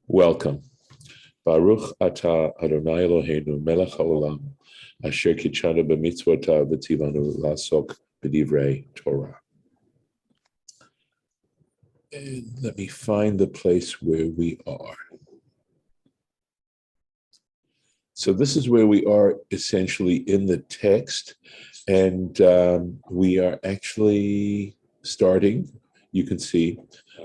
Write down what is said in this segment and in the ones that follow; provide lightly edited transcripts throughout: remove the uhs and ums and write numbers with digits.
Welcome. Baruch atah Adonai Eloheinu melech haolam asher kitshanu b'mitzvotav v'tzivanu la'asok b'divrei Torah. And let me find the place where we are. So this is where we are essentially in the text, and we are actually starting, you can see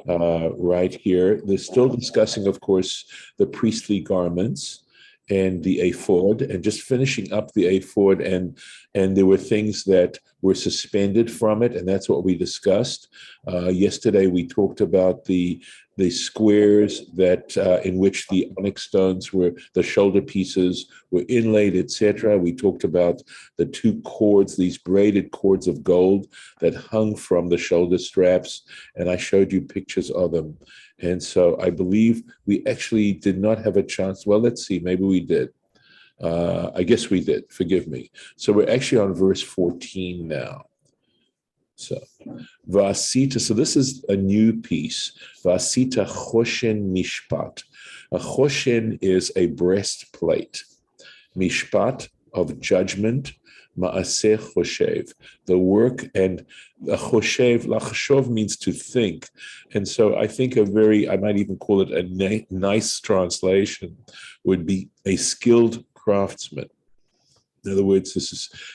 right here. They're still discussing, of course, the priestly garments and the ephod, and just finishing up the ephod, and there were things that were suspended from it, and that's what we discussed. Yesterday we talked about the squares that in which the onyx stones were, the shoulder pieces were inlaid, etc. We talked about the two cords, these braided cords of gold that hung from the shoulder straps, and I showed you pictures of them. And so I believe we actually did not have a chance. Well, let's see, maybe we did. I guess we did, forgive me. So we're actually on verse 14 now. So, Vasita, so this is a new piece. Vasita choshen mishpat. A choshen is a breastplate. Mishpat, of judgment. Ma'aseh choshev, the work, and a choshev, lachshov means to think. And so I think I might even call it a nice translation, would be a skilled craftsman. In other words,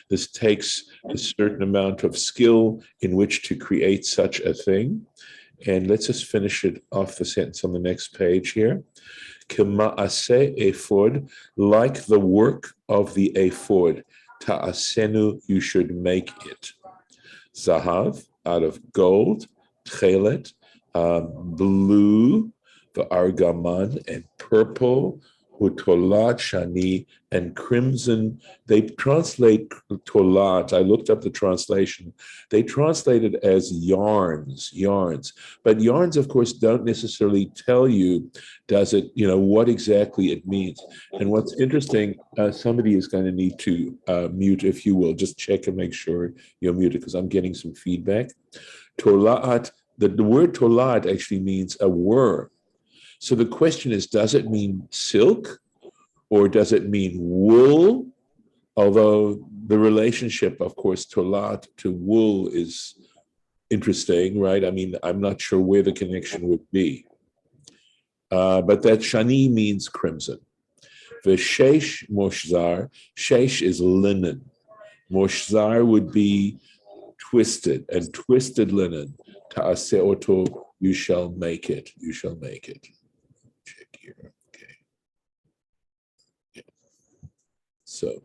this takes a certain amount of skill in which to create such a thing. And let's just finish it off, the sentence on the next page here. K'ma'aseh ephod, like the work of the ephod, ta'asenu, you should make it. Zahav, out of gold, tchelet, blue, the argaman, and purple, utolat shani, and crimson. They translate tolat. I looked up the translation. They translate it as yarns. But yarns, of course, don't necessarily tell you, does it, what exactly it means. And what's interesting, somebody is going to need to mute, if you will. Just check and make sure you're muted, because I'm getting some feedback. Tolat, the word tolat actually means a worm. So the question is, does it mean silk or does it mean wool? Although the relationship, of course, tolat to wool is interesting, right? I mean, I'm not sure where the connection would be. But that shani means crimson. V'sheish moshzar, sheish is linen. Moshzar would be twisted, and twisted linen. Ta'aseh oto, you shall make it. You shall make it. Check here. Okay. Yeah. So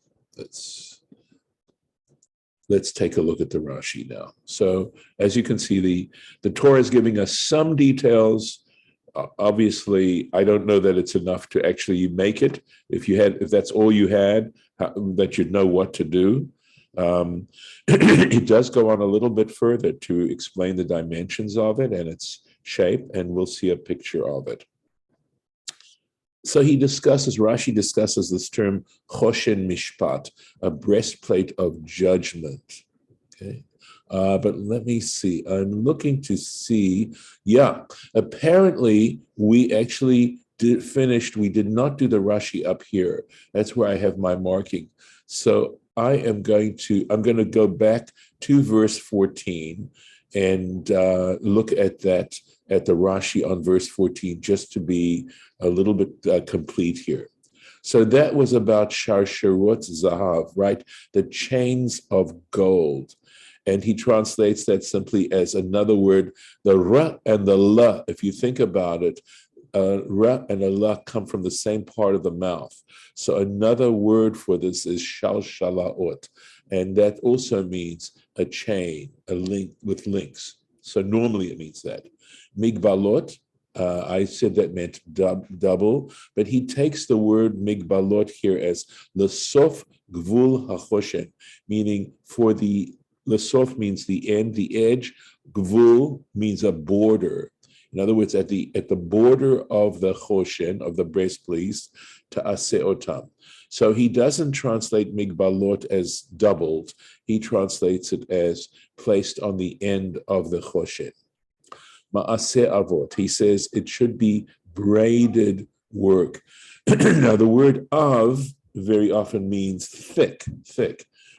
let's take a look at the Rashi now. So as you can see, the Torah is giving us some details. Obviously, I don't know that it's enough to actually make it. If that's all you had, that you'd know what to do. It does go on a little bit further to explain the dimensions of it and its shape, and we'll see a picture of it. So Rashi discusses this term choshen mishpat, a breastplate of judgment. Okay. But let me see. I'm looking to see. Yeah, apparently we actually we did not do the Rashi up here. That's where I have my marking. So I'm going to go back to verse 14 and look at the Rashi on verse 14, just to be a little bit complete here. So that was about sharsharot zahav, right? The chains of gold. And he translates that simply as another word. The ra and the la, if you think about it, ra and a la come from the same part of the mouth. So another word for this is shalshalaot. And that also means a chain, a link with links. So normally it means that. Migbalot, I said that meant double, but he takes the word migbalot here as lesof gvul hachoshen, meaning for the lesof means the end, the edge. Gvul means a border. In other words, at the border of the choshen, of the breastplate, ta'aseh otam. So he doesn't translate migbalot as doubled. He translates it as placed on the end of the choshen. Ma'aseh avot. He says it should be braided work. Now, the word of very often means thick,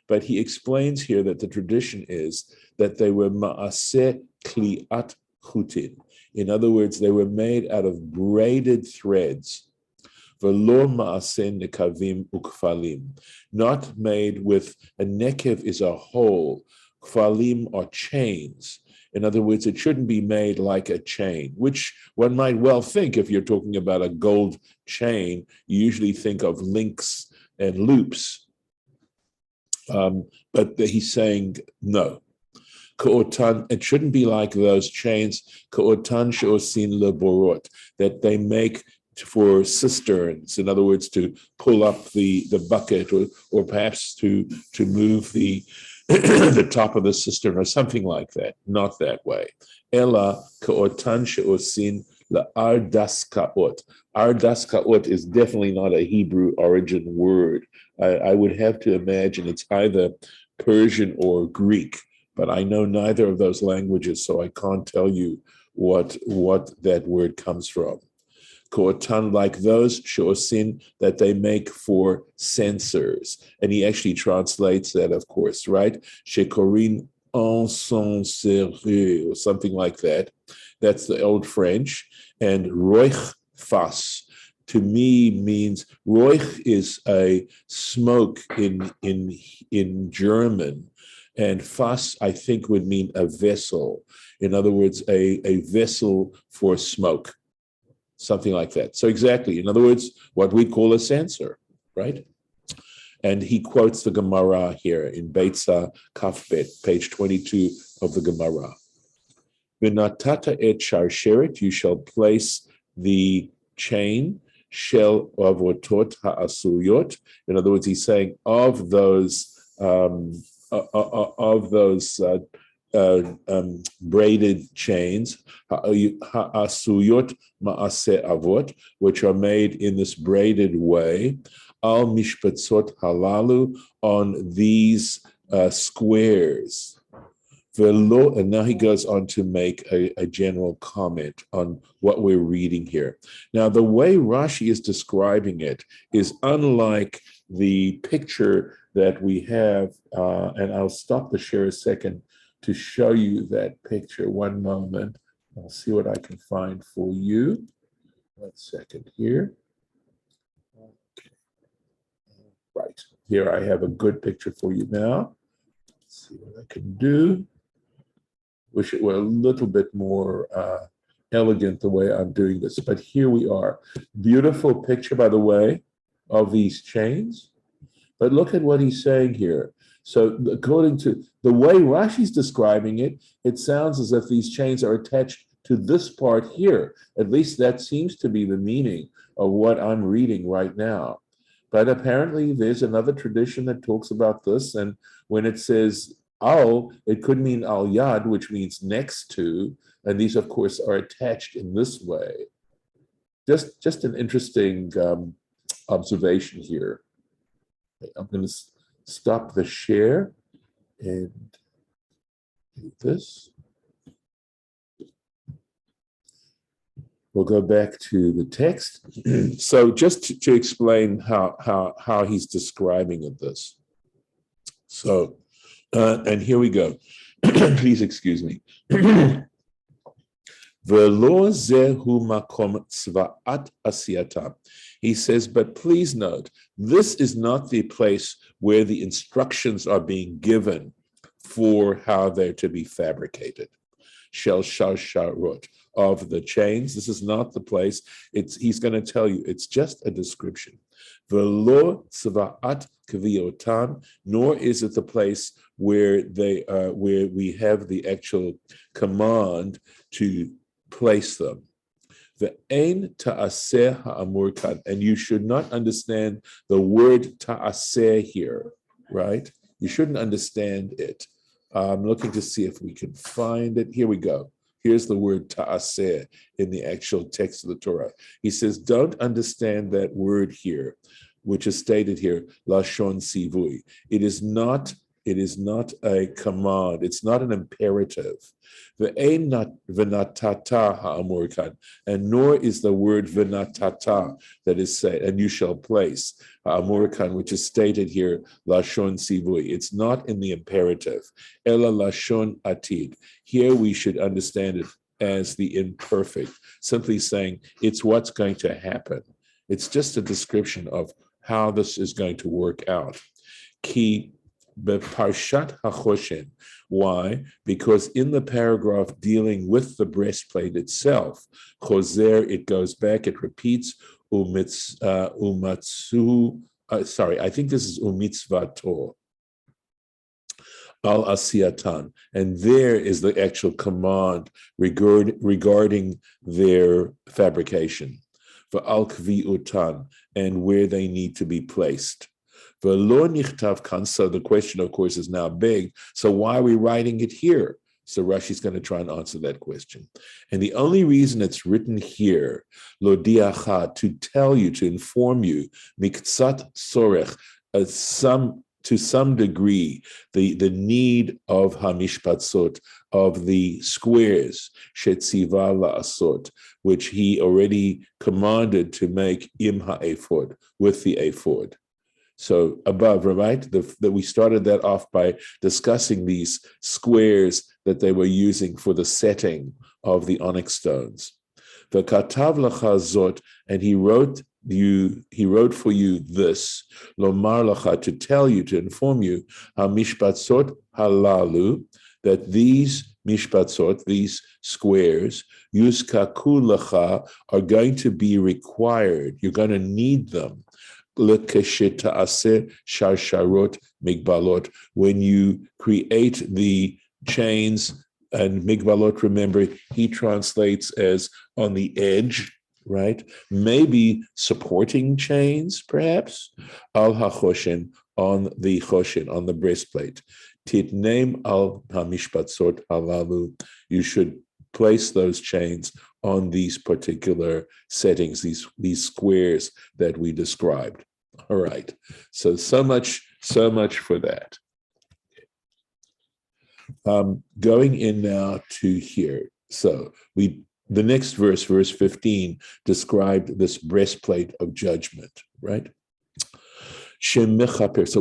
but he explains here that the tradition is that they were ma'aseh kliat chutin. In other words, they were made out of braided threads. V'lo ma'aseh nekavim ukfalim. Not made with, a nekev is a hole, kfalim are chains. In other words, it shouldn't be made like a chain, which one might well think if you're talking about a gold chain, you usually think of links and loops. But he's saying, no. Ka'otan, it shouldn't be like those chains, ka'otan she'osin leborot, that they make for cisterns, in other words, to pull up the bucket, or perhaps to move the the top of the cistern or something like that. Not that way. Ela ka'otan she'osin la'ardas ka'ot. Ardas ka'ot is definitely not a Hebrew origin word. I would have to imagine it's either Persian or Greek, but I know neither of those languages, so I can't tell you what that word comes from. Ko'otan, like those she'osin that they make for censers. And he actually translates that, of course, right? Shekorin encensereux, or something like that. That's the old French. And roich fas, to me, means roich is a smoke in German. And fas, I think, would mean a vessel. In other words, a vessel for smoke. Something like that. So exactly, in other words, what we call a censer, right? And he quotes the Gemara here in Beitza Kafbet, page 22 of the Gemara. V'natata et sharsheret, you shall place the chain, shel avotot ha'asuyot. In other words, he's saying of those braided chains, ha'asuyot ma'aseh avot, which are made in this braided way, al mishpatzot halalu, on these squares. And now he goes on to make a general comment on what we're reading here. Now, the way Rashi is describing it is unlike the picture that we have, and I'll stop the share a second to show you that picture. One moment. I'll see what I can find for you. 1 second here. Okay. Right. Here I have a good picture for you now. Let's see what I can do. Wish it were a little bit more elegant the way I'm doing this, but here we are. Beautiful picture, by the way, of these chains. But look at what he's saying here. So according to the way Rashi's describing it, it sounds as if these chains are attached to this part here. At least that seems to be the meaning of what I'm reading right now. But apparently there's another tradition that talks about this, and when it says al, it could mean al yad, which means next to, and these, of course, are attached in this way. Just an interesting observation here. Okay, I'm going to stop the share and do this. We'll go back to the text. So just to explain how he's describing this. So, and here we go. Please excuse me. He says, but please note, this is not the place where the instructions are being given for how they're to be fabricated. Shel sharot, of the chains. This is not the place. He's going to tell you, it's just a description. Velo tzva'at kviotan, nor is it the place where where we have the actual command to place them. The ein ta'aseh ha'amur kan, and you should not understand the word ta'aseh here, right? You shouldn't understand it. I'm looking to see if we can find it. Here we go. Here's the word ta'aseh in the actual text of the Torah. He says, don't understand that word here, which is stated here, lashon sivui. It is not It is not a command. It's not an imperative. V'natata ha'amurkan, and nor is the word v'natata that is said, and you shall place ha'amurkan, which is stated here, lashon sivui. It's not in the imperative. Ela lashon atid. Here we should understand it as the imperfect, simply saying it's what's going to happen. It's just a description of how this is going to work out. Ki beparshat hachoshen. Why? Because in the paragraph dealing with the breastplate itself, choser, it goes back, it repeats, umatsu, I think this is umitzvato, al asiyatan, and there is the actual command regarding their fabrication, for al kviutan, and where they need to be placed. V'lo nichtav kan. So the question, of course, is now big. So why are we writing it here? So Rashi's going to try and answer that question. And the only reason it's written here, lo diacha, to tell you, to inform you, miktsat sorech, to some degree, the need of hamishpatzot, of the squares, shetziva la'asot, which he already commanded to make im ha'ephod, with the ephod. So above, right, that we started that off by discussing these squares that they were using for the setting of the onyx stones. The katav lacha zot, and he wrote for you this, lomar lacha, to tell you, to inform you, hamishpatzot halalu, that these mishpatzot, these squares, yuzkaku lacha, are going to be required. You're going to need them. When you create the chains, and migbalot, remember, he translates as on the edge, right? Maybe supporting chains, perhaps. Al hachoshen, on the choshen, on the breastplate. Titneim al hamishpatzot halalu. You should place those chains on these particular settings, these squares that we described. All right. So much for that. Going in now to here. So the next verse 15, described this breastplate of judgment, right? So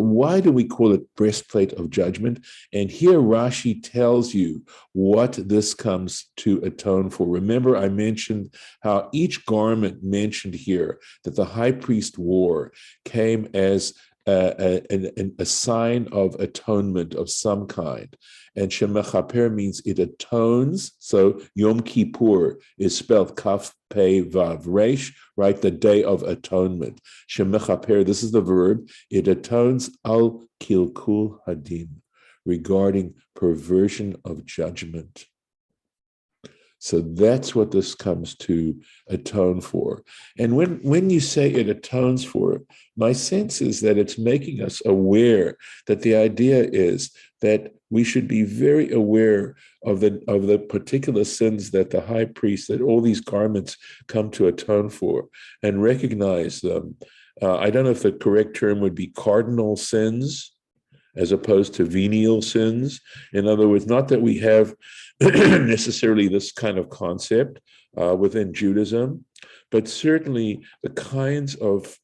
why do we call it breastplate of judgment? And here Rashi tells you what this comes to atone for. Remember, I mentioned how each garment mentioned here that the high priest wore came as a sign of atonement of some kind. And shemechaper means it atones. So Yom Kippur is spelled Kaf Pei Vav Resh, right? The Day of Atonement. Shemechaper, this is the verb. It atones al kilkul hadin, regarding perversion of judgment. So that's what this comes to atone for. And when you say it atones for it, my sense is that it's making us aware that the idea is that we should be very aware of the particular sins that the high priest, that all these garments come to atone for, and recognize them. I don't know if the correct term would be cardinal sins as opposed to venial sins. In other words, not that we have necessarily this kind of concept within Judaism, but certainly the kinds of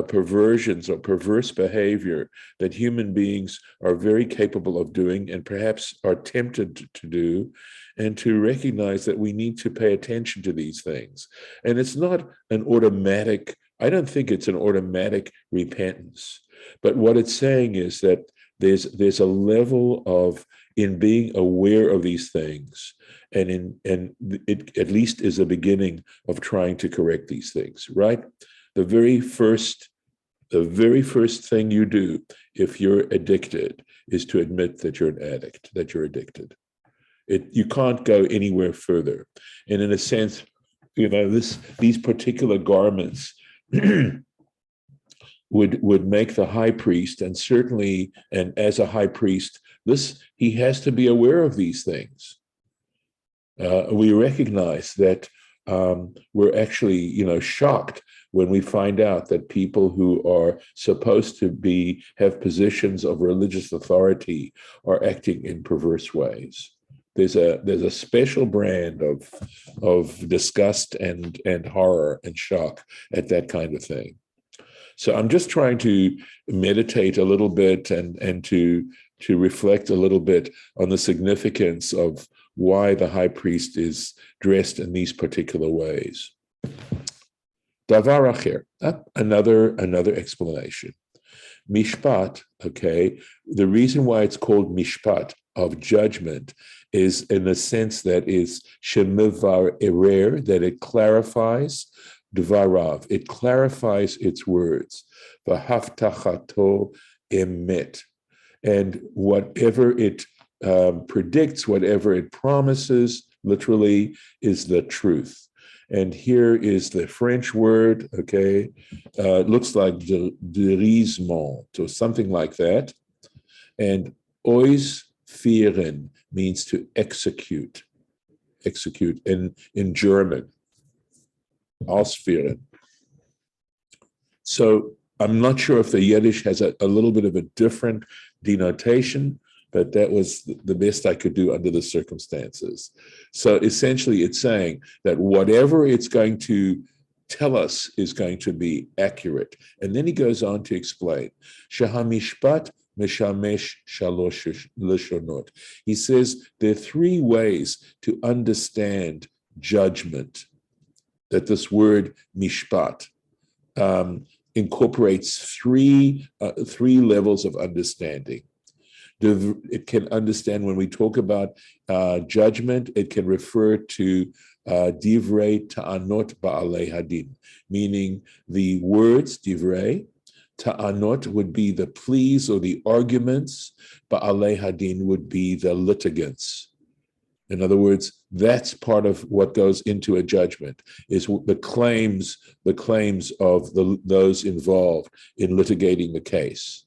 perversions or perverse behavior that human beings are very capable of doing and perhaps are tempted to do, and to recognize that we need to pay attention to these things. And it's not an automatic, I don't think it's an automatic repentance, but what it's saying is that there's a level of, in being aware of these things, and it at least is a beginning of trying to correct these things, right? The very first thing you do if you're addicted is to admit that you're an addict, that you're addicted. You can't go anywhere further. And in a sense, these particular garments would make the high priest, and certainly, and as a high priest, he has to be aware of these things. We recognize that we're actually, shocked when we find out that people who are supposed to have positions of religious authority are acting in perverse ways. There's a special brand of disgust and horror and shock at that kind of thing. So I'm just trying to meditate a little bit and to reflect a little bit on the significance of why the high priest is dressed in these particular ways. Davar acher, another explanation. Mishpat, okay, the reason why it's called mishpat, of judgment, is in the sense that is shemivar erer, that it clarifies, dvarav, it clarifies its words, v'haftachato emet, and whatever it predicts, whatever it promises, literally is the truth. And here is the French word, okay, it looks like derisement, or something like that. And ois führen means to execute in German, ausführen. So I'm not sure if the Yiddish has a little bit of a different denotation, but that was the best I could do under the circumstances. So essentially it's saying that whatever it's going to tell us is going to be accurate. And then he goes on to explain, Shahamishpat Meshamesh Shalosh Lishonot. He says there are three ways to understand judgment, that this word mishpat incorporates three levels of understanding. It can understand, when we talk about judgment, it can refer to divrei ta'anot ba'alei hadin, meaning the words divrei. Ta'anot would be the pleas or the arguments, ba'alei hadin would be the litigants. In other words, that's part of what goes into a judgment, is the claims of those involved in litigating the case.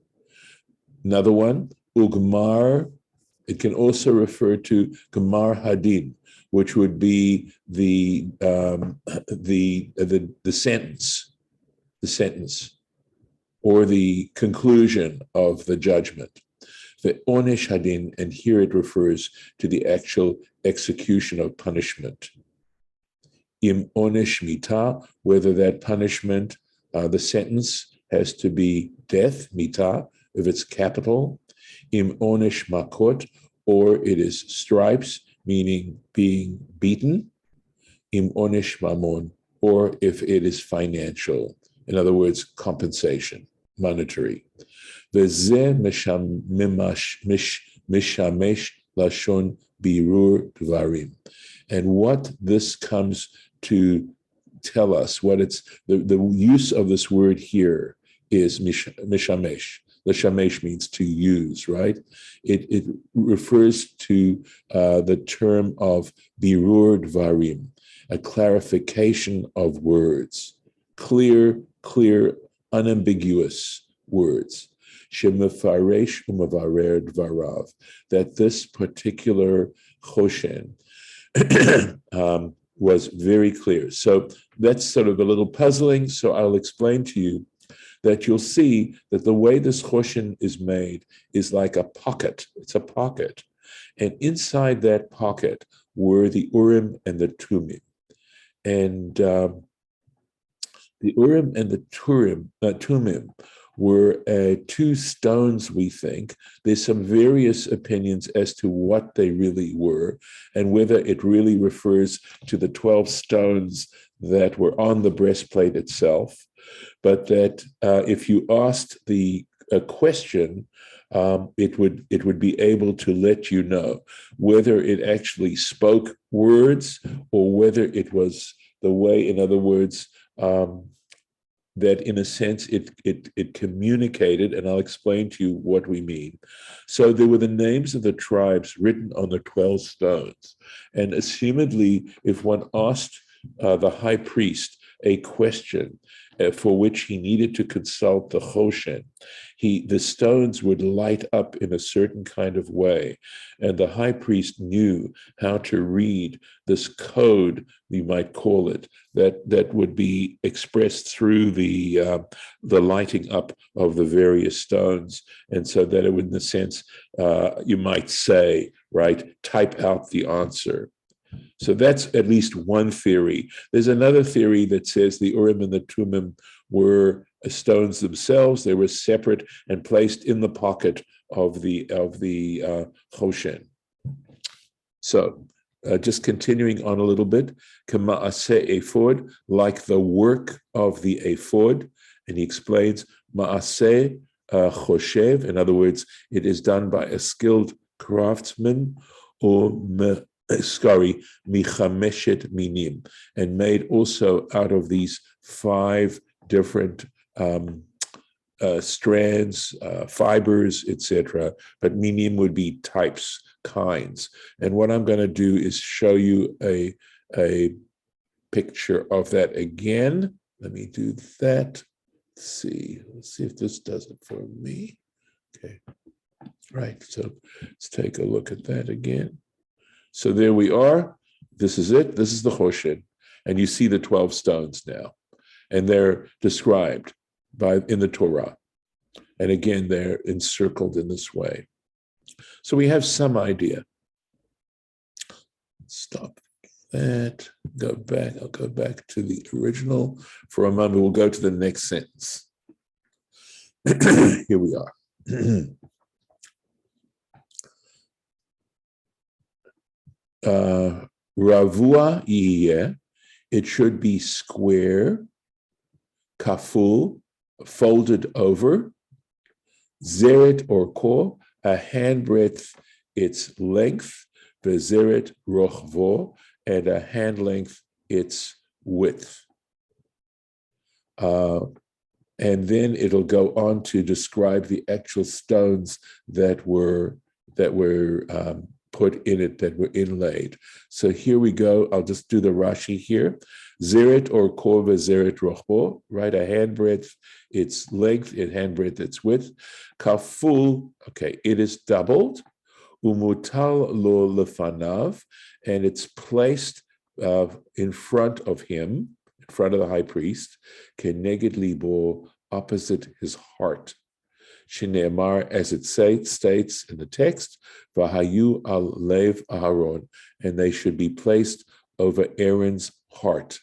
Another one, ugmar, it can also refer to gemar hadin, which would be the sentence, or the conclusion of the judgment. The onesh hadin, and here it refers to the actual execution of punishment. Im onesh mita, whether that punishment, the sentence has to be death, mita, if it's capital. Im onesh makot, or it is stripes, meaning being beaten. Im onesh mamon, or if it is financial, in other words, compensation, monetary. V'zeh mishamesh lashon birur dvarim. And what this comes to tell us, what it's the use of this word here is mishamesh. The shamesh means to use, right? It refers to the term of birur dvarim, a clarification of words, clear, unambiguous words. Shemefaresh umevarer dvarav, that this particular choshen was very clear. So that's sort of a little puzzling. So I'll explain to you that you'll see that the way this choshen is made is like a pocket. It's a pocket. And inside that pocket were the Urim and the Tumim. And the Urim and the Tumim were two stones, we think. There's some various opinions as to what they really were and whether it really refers to the 12 stones that were on the breastplate itself. But that if you asked a question, it would be able to let you know whether it actually spoke words or whether it was the way, in other words, that in a sense it communicated, and I'll explain to you what we mean. So there were the names of the tribes written on the 12 stones, and assumedly, if one asked the high priest a question, for which he needed to consult the Choshen. The stones would light up in a certain kind of way, and the high priest knew how to read this code, we might call it, that would be expressed through the lighting up of the various stones, and so that it would, in a sense, you might say, right, type out the answer. So that's at least one theory. There's another theory that says the Urim and the Tumim were stones themselves. They were separate and placed in the pocket of the Choshen. So just continuing on a little bit, K'ma'aseh ephod, like the work of the ephod, and he explains Ma'aseh choshev. In other words, it is done by a skilled craftsman, or michameshet minim, and made also out of these 5 different strands, fibers, etc. But minim would be types, kinds. And what I'm going to do is show you a picture of that again. Let me do that. Let's see if this does it for me. Okay. Right. So let's take a look at that again. So there we are. This is it. This is the Choshen. And you see the 12 stones now. And they're described in the Torah. And again, they're encircled in this way. So we have some idea. Stop that. Go back. I'll go back to the original for a moment. We'll go to the next sentence. Here we are. Ravua yiyeh, it should be square, kaful, folded over, zeret or ko, a handbreadth its length, vezeret rochvo, and a hand length its width. And then it'll go on to describe the actual stones that were put in it, that were inlaid. So here we go. I'll just do the Rashi here. Zeret or korva zeret rochbo, right? A handbreadth its length, a handbreadth its width. Kaful, okay, it is doubled. Umutal lo lefanav, and it's placed in front of him, in front of the high priest, keneged libo, opposite his heart. Shneimar, as it states in the text, Vahayu al lev Aharon, and they should be placed over Aaron's heart.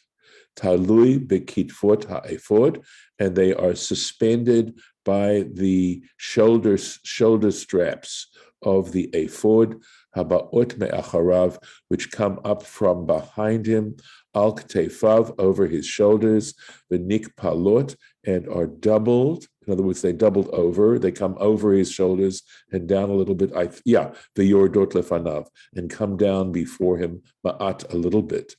Talui bekitfot ha'ephod, and they are suspended by the shoulder straps of the ephod, habaot me'acharav, which come up from behind him, al ktefav, over his shoulders, v'nik palot, and are doubled. In other words, they doubled over. They come over his shoulders and down a little bit. The yordot lefanav, and come down before him, ma'at, a little bit.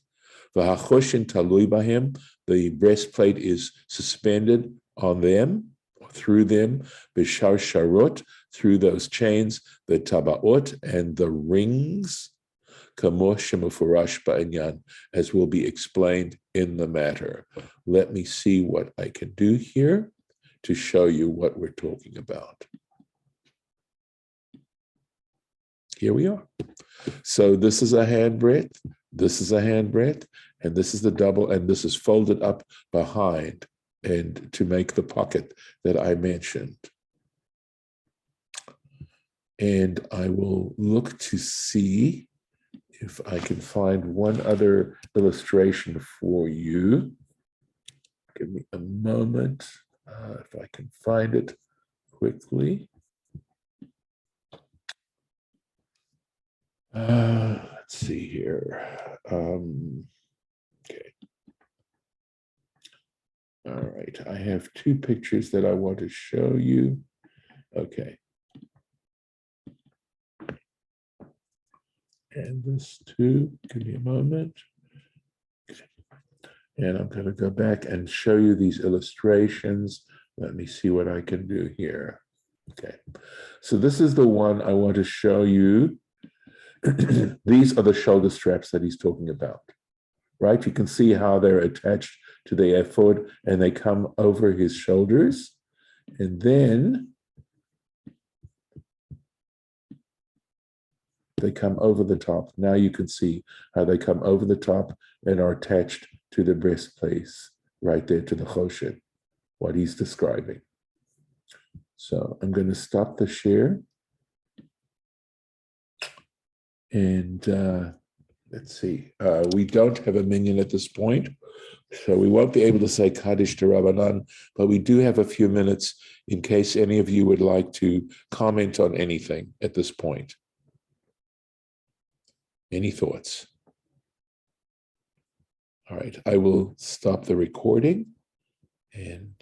V'hachoshin talui bahim, the breastplate is suspended on them, through them, b'shar sharot, through those chains, the tabaot, and the rings, kamo shemufurash ba'inyan, as will be explained in the matter. Let me see what I can do here to show you what we're talking about. Here we are. So this is a handbreadth, this is a handbreadth, and this is the double, and this is folded up behind, and to make the pocket that I mentioned. And I will look to see if I can find one other illustration for you. Give me a moment, if I can find it quickly. Let's see here. Okay. All right, I have 2 pictures that I want to show you. Okay. And this too, give me a moment. And I'm going to go back and show you these illustrations. Let me see what I can do here. Okay, so this is the one I want to show you. These are the shoulder straps that he's talking about, right? You can see how they're attached to the ephod, and they come over his shoulders, and then they come over the top. Now you can see how they come over the top and are attached to the breastplate, right there to the choshen, what he's describing. So I'm going to stop the share. And let's see. We don't have a minion at this point, so we won't be able to say Kaddish to Rabbanan, but we do have a few minutes in case any of you would like to comment on anything at this point. Any thoughts? All right, I will stop the recording and